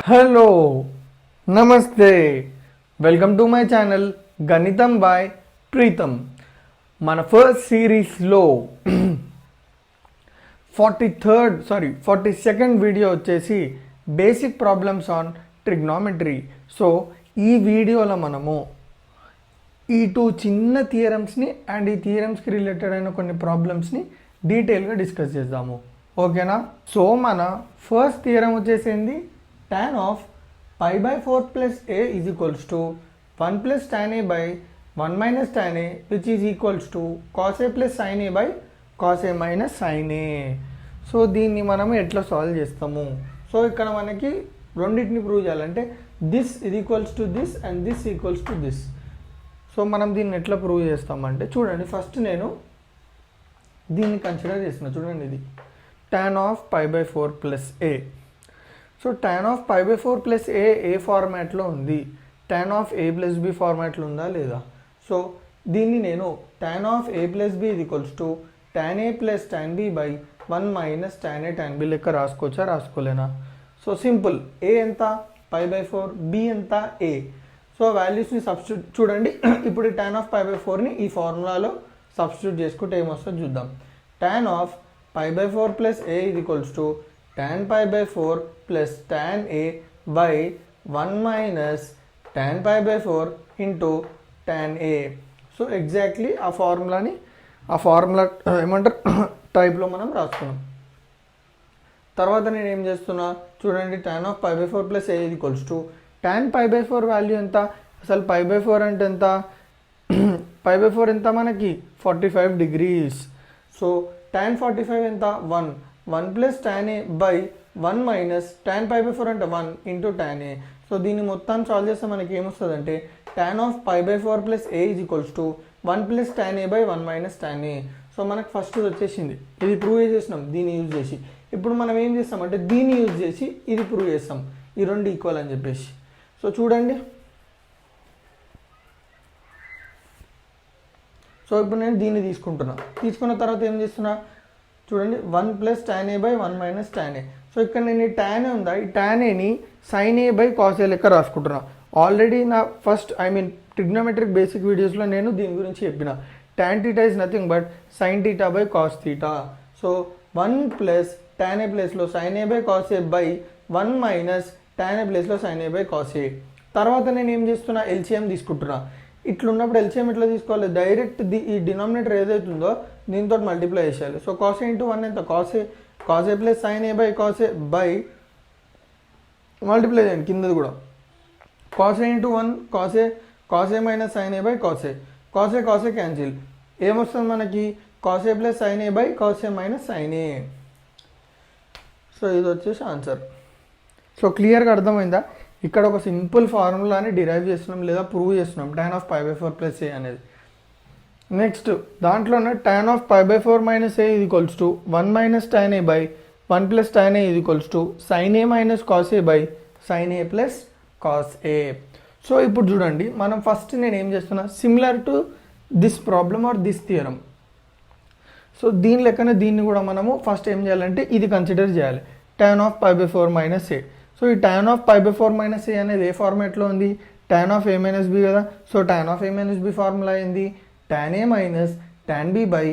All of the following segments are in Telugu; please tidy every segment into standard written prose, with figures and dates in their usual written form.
హలో నమస్తే వెల్కమ్ టు మై ఛానల్ గణితం బై ప్రీతం. మన ఫస్ట్ సిరీస్లో 42nd వీడియో వచ్చేసి basic problems on trigonometry. So ఈ వీడియోలో మనము ఈ టూ చిన్న థియరమ్స్ని అండ్ ఈ థియరమ్స్కి రిలేటెడ్ అయిన కొన్ని ప్రాబ్లమ్స్ని డీటెయిల్గా డిస్కస్ చేద్దాము. ఓకేనా? సో మన ఫస్ట్ థియరం వచ్చేసింది tan of pi by 4 plus a is equals to 1 plus tan a by 1 minus tan a, which is equals to cos a plus sin a by cos a minus sin a. So దీన్ని మనం ఎట్లా సాల్వ్ చేస్తాము? సో ఇక్కడ మనకి రెండింటిని ప్రూవ్ చేయాలంటే దిస్ ఇది equals to this and this equals to this. So మనం దీన్ని ఎట్లా ప్రూవ్ చేస్తామంటే చూడండి, ఫస్ట్ నేను దీన్ని కన్సిడర్ చేస్తున్నా. చూడండి, ఇది tan of pi by 4 plus a. So tan of pi by 4 plus ఏ ఫార్మాట్లో ఉంది, tan of a plus b ఫార్మాట్లో ఉందా లేదా? సో దీన్ని నేను tan of a plus b is equals to tan a plus tan b by 1 minus tan a tan b లెక్క రాసుకోవచ్చా రాసుకోలేనా? So simple. a ఎంత? pi by 4. b ఎంత? a. సో వాల్యూస్ని సబ్స్టిట్యూట్ చూడండి. ఇప్పుడు tan of pi by 4ని ఈ ఫార్ములాలో సబ్స్టిట్యూట్ చేసుకుంటే ఏమొస్తుందో చూద్దాం. tan of pi by 4 plus a is equals to tan pi by 4 plus tan a by 1 minus tan pi by 4 into tan a. So exactly ఆ ఫార్ములా ఏమంటారు టైప్లో మనం రాసుకున్నాం. తర్వాత నేను ఏం చేస్తున్నా చూడండి, tan of pi by 4 plus a is equals to tan pi by 4 value ఎంత? అసలు pi by 4 అంటే ఎంత? pi by 4 ఎంత మనకి? 45 degrees. సో tan 45 ఎంత? 1 plus tan a by 1 minus tan pi by 4 అంటే 1 into tan a. సో దీన్ని మొత్తం సాల్వ్ చేస్తే మనకి ఏమొస్తుంది అంటే tan of pi by 4 plus a is equals to 1 plus tan a by 1 minus tan a. So మనకు ఫస్ట్ వచ్చేసింది, ఇది ప్రూవ్ చేసేసినాం దీన్ని యూజ్ చేసి. ఇప్పుడు మనం ఏం చేస్తామంటే దీన్ని యూజ్ చేసి ఇది ప్రూవ్ చేస్తాం, ఈ రెండు ఈక్వల్ అని చెప్పేసి. సో చూడండి, సో ఇప్పుడు నేను దీన్ని తీసుకున్న తర్వాత ఏం చేస్తున్నా చూడండి, 1 plus tan a by 1 minus tan a. So ఇక్కడ నేను ఈ tan a ఉందా, ఈ tan aని sin a by cos a లెక్క రాసుకుంటున్నా. ఆల్రెడీ నా ట్రిగ్నోమెట్రిక్ బేసిక్ వీడియోస్లో నేను దీని గురించి చెప్పిన. tan theta is nothing but sin theta by cos theta. So 1 plus tan a ప్లేస్లో sin a by cos a by 1 minus tan a ప్లేస్లో sin a by cos a. తర్వాత నేను ఏం చేస్తున్నా, ఎల్సిఎం తీసుకుంటున్నా. ఇట్లున్నప్పుడు ఎల్సిఎం ఎట్లా తీసుకోవాలి? డైరెక్ట్ ఈ డినామినేటర్ ఏదైతుందో దీంతో మల్టిప్లై చేసేయాలి. సో కాస్ ఏ ఇంటూ 1 ఎంత? Cos a plus sine a by cos a by multiply చేయండి కిందది కూడా. Cos a into 1 cos a minus sine a by cos a cancel. ఏమొస్తుంది మనకి? Cos a plus sine a by cos a minus sine a. So ఇది వచ్చేసి ఆన్సర్. సో క్లియర్గా అర్థమైందా? ఇక్కడ ఒక సింపుల్ ఫార్ములాని డిరైవ్ చేస్తున్నాం లేదా ప్రూవ్ చేస్తున్నాం, tan of pi by 4 plus a అనేది. నెక్స్ట్ దాంట్లోనే tan of pi by 4 minus a is equals to 1 minus tan a by 1 plus tan a is equals to sin a minus cos a by sin a plus cos a. So ఇప్పుడు చూడండి, మనం ఫస్ట్ నేను ఏం చేస్తున్నా, similar to this problem or this theorem. So దీని లెక్కనే దీన్ని కూడా మనము ఫస్ట్ ఏం చేయాలంటే ఇది కన్సిడర్ చేయాలి, tan of pi by 4 minus a. So ఈ tan of pi by 4 minus a అనేది ఏ ఫార్మాట్లో ఉంది? tan of a minus b కదా. So tan of a minus b formula ఏంది? tan a minus tan b by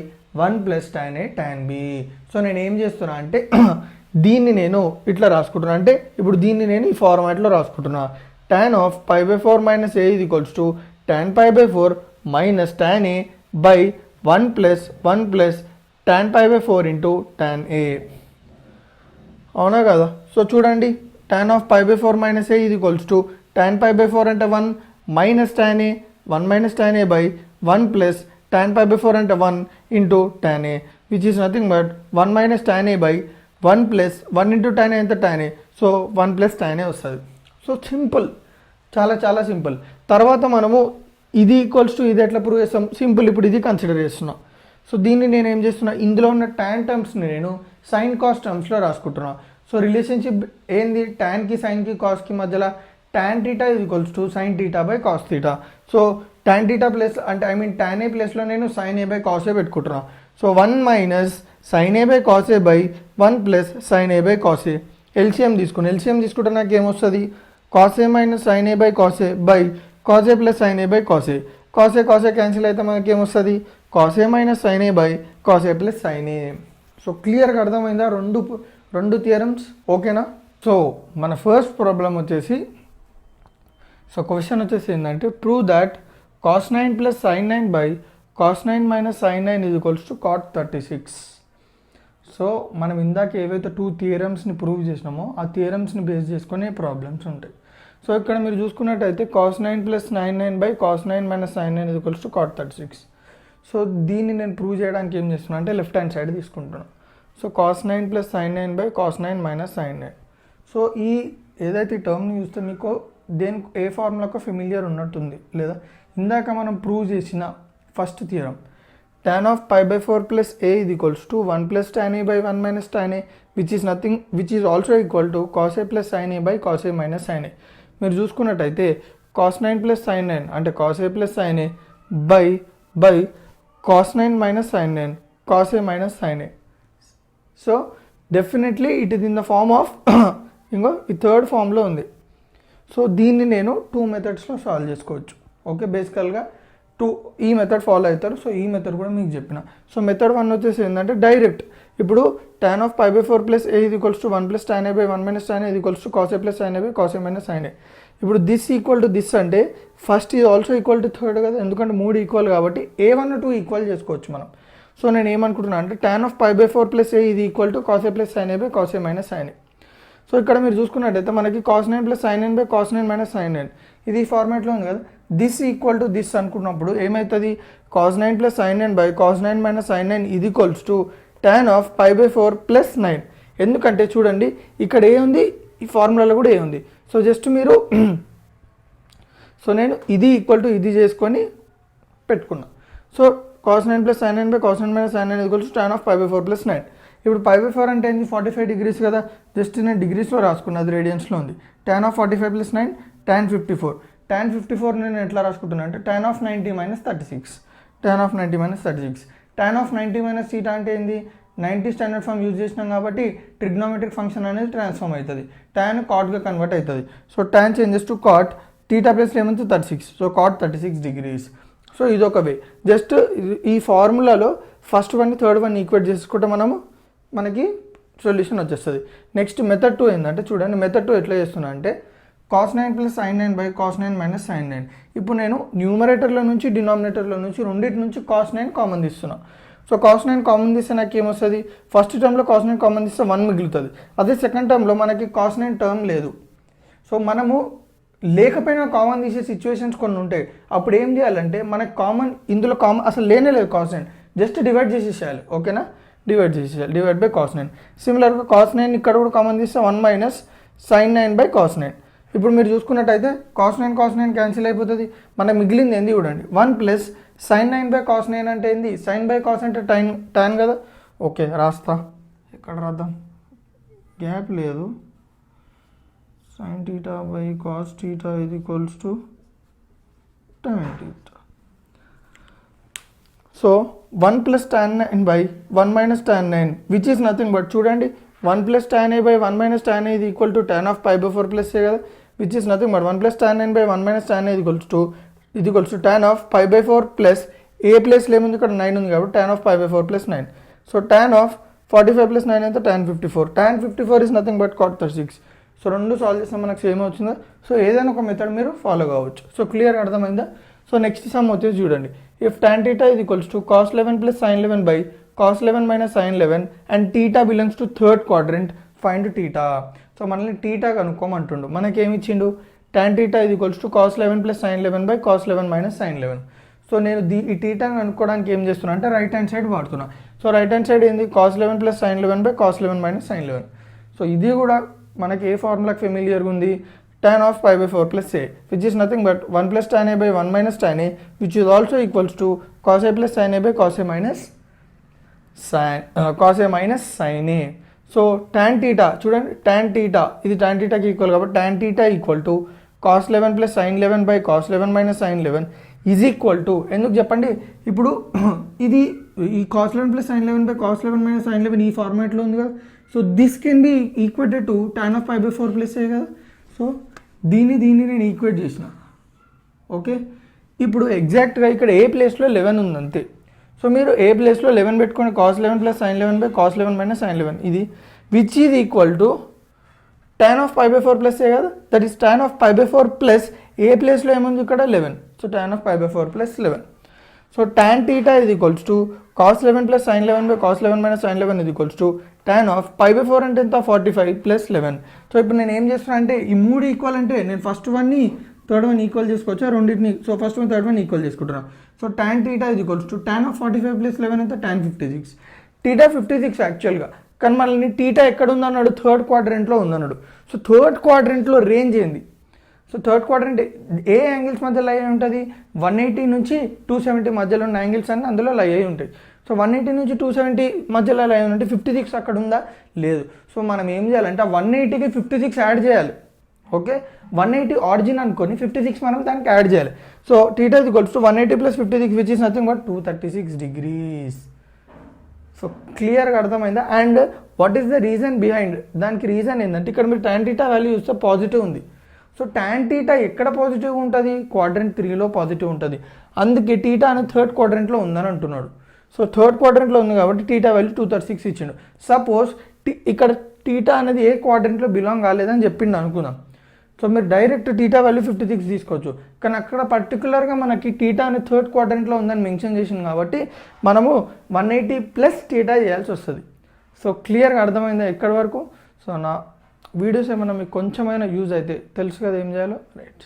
1 plus tan a tan b. So నేను ఏం చేస్తున్నా అంటే దీన్ని నేను ఇట్లా రాసుకుంటున్నా, అంటే ఇప్పుడు దీన్ని నేను ఈ ఫార్మాట్లో రాసుకుంటున్నా. tan of pi by 4 minus a is equals to tan pi by 4 minus tan a by 1 plus tan pi by 4 into tan a. అవునా కదా? సో చూడండి, tan of pi by 4 minus a is equals to tan pi by 4 అంటే 1 minus tan a 1 minus tan a by 1 plus tan pi by 4 అంటే 1 into tan a, which is nothing but 1 minus tan a by 1 plus 1 into tan a ఎంత? tan a. So 1 plus tan a వస్తుంది. సో సింపుల్, చాలా సింపుల్. తర్వాత మనము ఇది ఈక్వల్స్ టు ఇది ఎట్లా ప్రూవ్ చేస్తాం? సింపుల్. ఇప్పుడు ఇది కన్సిడర్ చేస్తున్నాం. సో దీన్ని నేను ఏం చేస్తున్నా, ఇందులో ఉన్న tan టర్మ్స్ని నేను సైన్ కాస్ టర్మ్స్లో రాసుకుంటున్నా. సో రిలేషన్షిప్ ఏంది? ట్యాన్కి సైన్కి కాస్కి మధ్యలో tan theta is equals to sin theta by cos theta. So tan theta plus అంటే tan a ప్లేస్లో నేను sin a by cos a పెట్టుకుంటున్నా. So 1 minus sin a by cos a by 1 plus sin a by cos a. LCM తీసుకుంటే నాకు ఏమొస్తుంది, cos a minus sine a by cos a plus sine a by cos a cancel అయితే మనకి ఏమొస్తుంది, cos a minus sine a by cos a plus sine a. So క్లియర్గా అర్థమైందా రెండు థియరమ్స్, ఓకేనా. సో మన ఫస్ట్ ప్రాబ్లం వచ్చేసి, సో క్వశ్చన్ వచ్చేసి ఏంటంటే prove that cos 9 plus sin 9 by cos 9 minus sin 9 is equals to cot 36. So మనం ఇందాక ఏవైతే 2 థియరమ్స్ని ప్రూవ్ చేసినామో ఆ థియరమ్స్ని బేస్ చేసుకునే ప్రాబ్లమ్స్ ఉంటాయి. సో ఇక్కడ మీరు చూసుకున్నట్టయితే cos 9 plus sin 9 by cos 9 minus sin 9 is equals to cot 36. So దీన్ని నేను ప్రూవ్ చేయడానికి ఏం చేస్తున్నాను అంటే లెఫ్ట్ హ్యాండ్ సైడ్ తీసుకుంటున్నాను. So cos 9 plus sin 9 by cos 9 minus sin 9. So ఈ ఏదైతే ఈ టర్మ్ని చూస్తే మీకు ఏ ఫార్ములాకో ఫెమిలియర్ ఉన్నట్టుంది లేదా. ఇందాక మనం ప్రూవ్ చేసిన first theorem tan of pi by 4 plus a is equals to 1 plus tan a by 1 minus tan a which is also equal to cos a plus sin a by cos a minus sin a. మీరు చూసుకున్నట్టయితే cos 9 plus sin 9 అంటే cos a plus sin a by cos 9 minus sin 9 cos a minus sin a. So definitely it is in the form of ఇంకో ఈ థర్డ్ ఫామ్లో ఉంది. సో దీన్ని నేను 2 మెథడ్స్లో సాల్వ్ చేసుకోవచ్చు. ఓకే, బేసికల్గా ఈ మెథడ్ ఫాలో అవుతారు. సో ఈ మెథడ్ కూడా మీకు చెప్పిన. సో మెథడ్ 1 వచ్చేసి ఏంటంటే డైరెక్ట్ ఇప్పుడు tan of pi by 4 plus a is equals to 1 plus tan a by 1 minus tan a is equals to cos a plus sin a by cos a minus sin a. ఇప్పుడు దిస్ ఈక్వల్ టు దిస్ అంటే ఫస్ట్ ఇది ఆల్సో ఈక్వల్ టు థర్డ్ కదా, ఎందుకంటే 3 ఈక్వల్ కాబట్టి A1 2 ఈక్వల్ చేసుకోవచ్చు మనం. సో నేను ఏమనుకుంటున్నాను అంటే tan of pi by 4 plus a is equal to cos a plus sin a by cos a minus sin a. So ఇక్కడ మీరు చూసుకున్నట్టయితే మనకి cos 9 plus sin 9 by cos 9 minus sin 9 ఇది ఈ ఫార్మాట్లో ఉంది కదా. దిస్ ఈక్వల్ టు దిస్ అనుకున్నప్పుడు ఏమవుతుంది, cos 9 plus sin 9 by cos 9 minus sin 9 ఇది equals to tan of pi by 4 plus 9. ఎందుకంటే చూడండి ఇక్కడ ఏ ఉంది, ఈ ఫార్ములాలో కూడా ఏ ఉంది. సో జస్ట్ మీరు సో నేను ఇది ఈక్వల్ టు ఇది చేసుకొని పెట్టుకున్నా. So cos 9 plus sin 9 by cos 9 minus sin 9 equals to tan of pi by 4 plus 9. ఇప్పుడు pi బై 4 అంటే ఏంటి, 45 డిగ్రీస్ కదా, జస్ట్ నేను డిగ్రీస్లో రాసుకున్నా, అది రేడియన్స్లో ఉంది. tan of 45 plus 9 tan 54. tan 54 నేను ఎట్లా రాసుకుంటున్నా అంటే tan of 90 minus 36. tan of 90 minus 36. tan of 90 minus θ అంటే ఏంది, 90 స్టాండర్డ్ ఫామ్ యూజ్ చేసినాం కాబట్టి ట్రిగ్నోమెట్రిక్ ఫంక్షన్ అనేది ట్రాన్స్ఫార్మ్ అవుతుంది, tan కాట్గా కన్వర్ట్ అవుతుంది. So tan changes to cot, θ plus ఏమంటే 36. So cot 36 degrees. సో ఇదొక వే. జస్ట్ ఈ ఫార్ములాలో first one third one equate చేసుకుంటే మనకి సొల్యూషన్ వచ్చేస్తుంది. నెక్స్ట్ మెథడ్ 2 ఏంటంటే చూడండి, మెథడ్ 2 ఎట్లా చేస్తున్నా అంటే cos 9 plus sin 9 by cos 9 minus sin 9. ఇప్పుడు నేను న్యూమరేటర్లో నుంచి డినామినేటర్లో నుంచి రెండింటి నుంచి cos 9 కామన్ తీస్తున్నా. సో cos 9 కామన్ తీస్తే నాకు ఏమొస్తుంది, ఫస్ట్ టర్మ్లో cos 9 కామన్ తీస్తే 1 మిగులుతుంది. అదే సెకండ్ టర్మ్లో మనకి cos 9 టర్మ్ లేదు. సో మనము లేకపోయినా కామన్ తీసే సిచ్యువేషన్స్ కొన్ని ఉంటాయి. అప్పుడు ఏం చేయాలంటే మనకి ఇందులో కామన్ అసలు లేనే లేదు cos 9, జస్ట్ డివైడ్ చేసేసేయాలి. ఓకేనా, డివైడ్ బై cos 9. సిమిలర్గా cos 9 ఇక్కడ కూడా కామన్ తీస్తే 1 మైనస్ sin 9 బై cos 9. ఇప్పుడు మీరు చూసుకున్నట్టయితే cos 9 క్యాన్సిల్ అయిపోతుంది, మనకు మిగిలింది ఏంది చూడండి 1 ప్లస్ sin 9 బై cos 9 అంటే ఏంది, sin బై cos అంటే tan కదా. ఓకే రాస్తా, ఎక్కడ రాద్దాం, గ్యాప్ లేదు. sin θ బై cos θ ఇది equals to tan θ. So 1 plus tan 9 by 1 minus tan 9 which is nothing but చూడండి 1 plus tan a by 1 minus tan a ఇది equal to tan of pi by 4 plus a కదా, which is nothing but 1 plus tan 9 by 1 minus tan a ఇది equals to tan of pi by 4 plus a ప్లస్లో ఏముంది ఇక్కడ 9 ఉంది కాబట్టి tan of pi by 4 plus 9. So tan of 45 plus 9 అయితే tan 54. tan 54 is nothing but cot 36. So రెండు సాల్వ్ చేస్తే మనకు సేమ్ వచ్చిందా. సో ఏదైనా ఒక మెథడ్ మీరు ఫాలో కావచ్చు. సో క్లియర్ అర్థమైందా. సో నెక్స్ట్ సమ్ వచ్చేసి చూడండి, if tan θ is equals to cos 11 plus sin 11 by cos 11 minus sin 11 and θ belongs to third quadrant, find θ. So మనల్ని θ కనుక్కోమంటుండు, మనకేమి ఇచ్చిండు, tan θ is equals to cos 11 plus sin 11 by cos 11 minus sin 11. So నేను ఈ θ కనుక్కోవడానికి ఏం చేస్తున్నా అంటే రైట్ హ్యాండ్ సైడ్ వాడుతున్నా. సో రైట్ హ్యాండ్ సైడ్ ఏంది, cos 11 plus sin 11 by cos 11 minus sin 11. So ఇది కూడా మనకి ఏ ఫార్ములాకి ఫెమిలియర్గా ఉంది, tan of pi by 4 plus a, which is nothing but 1 plus tan a by 1 minus tan a, which is also equals to cos a plus sin a by cos a minus sin a. So tan theta చూడండి, tan theta ఇది tan theta కి ఈక్వల్ కాబట్టి tan theta equal to cos 11 plus sin 11 by cos 11 minus sin 11 is equal to, ఎందుకు చెప్పండి, ఇప్పుడు ఇది ఈ cos 11 plus sin 11 by cos 11 minus sin 11 ఈ ఫార్మాట్లో ఉంది కదా. So this can be equated to tan of π/4 plus a కదా. సో దీన్ని నేను ఈక్వేట్ చేసిన. ఓకే, ఇప్పుడు ఎగ్జాక్ట్గా ఇక్కడ ఏ ప్లేస్లో 11 ఉంది అంతే. సో మీరు ఏ ప్లేస్లో 11 పెట్టుకొని cos 11 plus sin 11 by cos 11 minus sin 11 ఇది which is equal to tan of π/4 plus a కదా. That is tan of π/4 plus a ప్లేస్లో ఏముంది ఇక్కడ 11. So tan of π/4 plus 11. So tan theta is equals to cos 11 plus sin 11 by cos 11 minus sin 11 is equals to tan of π/4 అంటే ఎంత 45 ప్లస్ 11. సో ఇప్పుడు నేను ఏం చేస్తున్నా అంటే ఈ మూడు ఈక్వల్ అంటే నేను ఫస్ట్ వన్ని థర్డ్ వన్ ఈక్వల్ చేసుకోవచ్చు, రెండింటిని. So first one third one equal చేసుకుంటున్నాను. So tan theta is equals to tan of 45 plus 11 ఎంత tan 56. theta 56 యాక్చువల్గా, కానీ మళ్ళీ theta ఎక్కడ ఉందన్నాడు, థర్డ్ క్వాడ్రెంట్లో ఉందన్నాడు. సో థర్డ్ క్వాడ్రెంట్లో రేంజ్ ఏంది? సో థర్డ్ క్వాడ్రెంట్ ఏ యాంగిల్స్ మధ్య లై అయి ఉంటుంది, 180 నుంచి 270 మధ్యలో ఉన్న యాంగిల్స్ అన్నీ అందులో లై అయి ఉంటాయి. సో 180 నుంచి 270 మధ్యలో లై ఉంటే 56 అక్కడ ఉందా, లేదు. సో మనం ఏం చేయాలంటే ఆ 180కి 56 యాడ్ చేయాలి. ఓకే, 180 ఆరిజిన్ అనుకొని 56 మనం దానికి యాడ్ చేయాలి. So θ is equals to 180 plus 56 which is nothing but 236 degrees. So క్లియర్గా అర్థమైందా? And what is the reason behind, దానికి రీజన్ ఏంటంటే ఇక్కడ మీరు tan θ వాల్యూ చూస్తే పాజిటివ్ ఉంది. సో tan θ ఎక్కడ పాజిటివ్ ఉంటుంది, క్వాడ్రెంట్ 3లో పాజిటివ్ ఉంటుంది. అందుకే θ అనేది థర్డ్ క్వాడ్రెంట్లో ఉందని అంటున్నాడు. సో థర్డ్ క్వాడ్రెంట్లో ఉంది కాబట్టి θ వాల్యూ 236 ఇచ్చిండు. సపోజ్ ఇక్కడ θ అనేది ఏ క్వాడ్రెంట్లో బిలాంగ్ కాలేదని చెప్పిండు అనుకుందాం. సో మీరు డైరెక్ట్ θ వాల్యూ 56 తీసుకోవచ్చు, కానీ అక్కడ పర్టికులర్గా మనకి θ అనేది థర్డ్ క్వాడ్రెంట్లో ఉందని మెన్షన్ చేసింది కాబట్టి మనము 180 ప్లస్ θ చేయాల్సి వస్తుంది. సో క్లియర్గా అర్థమైందా ఎక్కడి వరకు? సో నా వీడియోస్ ఏమైనా మీకు కొంచెమైనా యూజ్ అయితే తెలుసు కదా ఏం చేయాలో, రైట్.